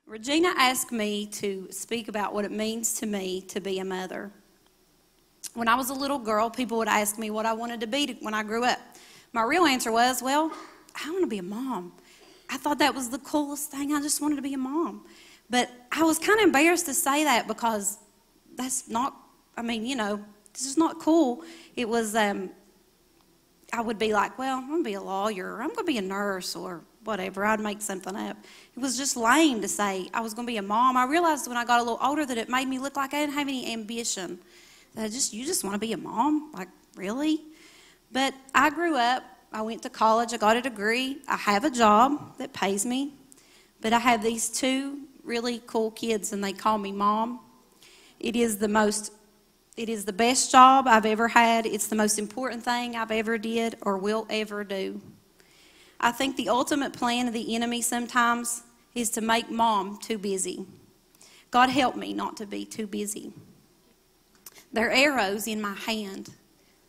Regina asked me to speak about what it means to me to be a mother. When I was a little girl, people would ask me what I wanted to be when I grew up. My real answer was, well, I want to be a mom. I thought that was the coolest thing. I just wanted to be a mom. But I was kind of embarrassed to say that because that's not, this is not cool. It was, I would be like, well, I'm going to be a lawyer, or I'm going to be a nurse, or whatever. I'd make something up. It was just lame to say I was going to be a mom. I realized when I got a little older that it made me look like I didn't have any ambition. That you just want to be a mom? Like, really? But I grew up. I went to college. I got a degree. I have a job that pays me. But I have these two really cool kids, and they call me Mom. It is the best job I've ever had. It's the most important thing I've ever did or will ever do. I think the ultimate plan of the enemy sometimes is to make Mom too busy. God help me not to be too busy. They're arrows in my hand.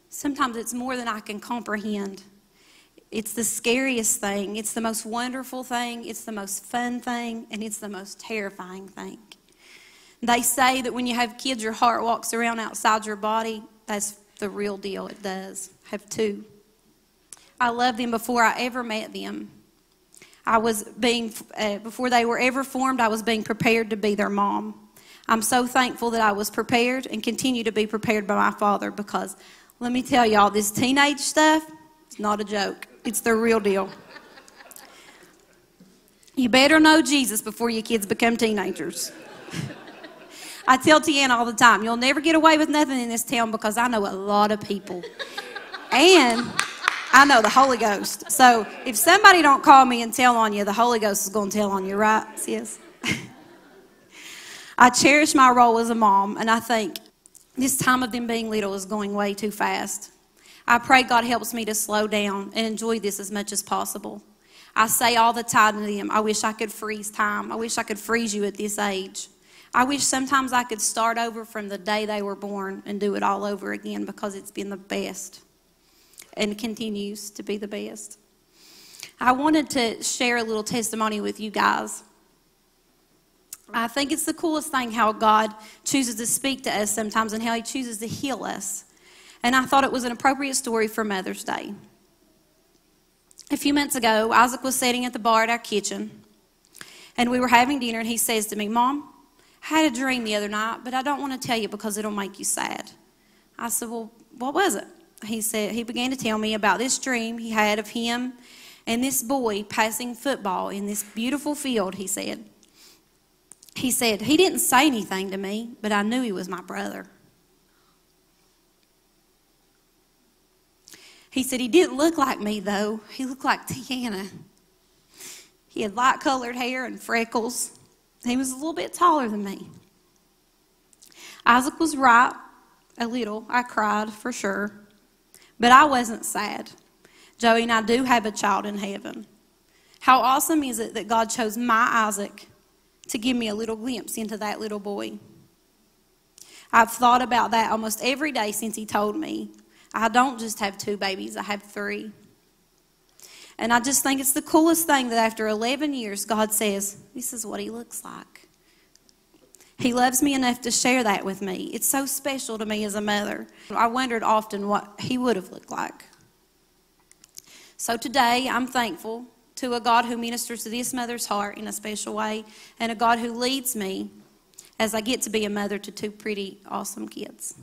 Sometimes it's more than I can comprehend. It's the scariest thing. It's the most wonderful thing. It's the most fun thing. And it's the most terrifying thing. They say that when you have kids, your heart walks around outside your body. That's the real deal. It does. I have two. I loved them before I ever met them. Before they were ever formed, I was being prepared to be their mom. I'm so thankful that I was prepared and continue to be prepared by my Father, because let me tell y'all, this teenage stuff is not a joke. It's the real deal. You better know Jesus before your kids become teenagers. I tell Tiana all the time, you'll never get away with nothing in this town because I know a lot of people. And I know the Holy Ghost. So if somebody don't call me and tell on you, the Holy Ghost is going to tell on you, right, sis? I cherish my role as a mom, and I think this time of them being little is going way too fast. I pray God helps me to slow down and enjoy this as much as possible. I say all the time to them, I wish I could freeze time. I wish I could freeze you at this age. I wish sometimes I could start over from the day they were born and do it all over again, because it's been the best and continues to be the best. I wanted to share a little testimony with you guys. I think it's the coolest thing how God chooses to speak to us sometimes and how He chooses to heal us. And I thought it was an appropriate story for Mother's Day. A few months ago, Isaac was sitting at the bar at our kitchen, and we were having dinner, and he says to me, Mom, I had a dream the other night, but I don't want to tell you because it'll make you sad. I said, well, what was it? He began to tell me about this dream he had of him and this boy passing football in this beautiful field, he said. He said, he didn't say anything to me, but I knew he was my brother. He said he didn't look like me, though. He looked like Tiana. He had light-colored hair and freckles. He was a little bit taller than me. Isaac was right, a little. I cried, for sure. But I wasn't sad. Joey and I do have a child in heaven. How awesome is it that God chose my Isaac to give me a little glimpse into that little boy? I've thought about that almost every day since he told me. I don't just have two babies, I have three. And I just think it's the coolest thing that after 11 years, God says, this is what he looks like. He loves me enough to share that with me. It's so special to me as a mother. I wondered often what he would have looked like. So today, I'm thankful to a God who ministers to this mother's heart in a special way, and a God who leads me as I get to be a mother to two pretty awesome kids.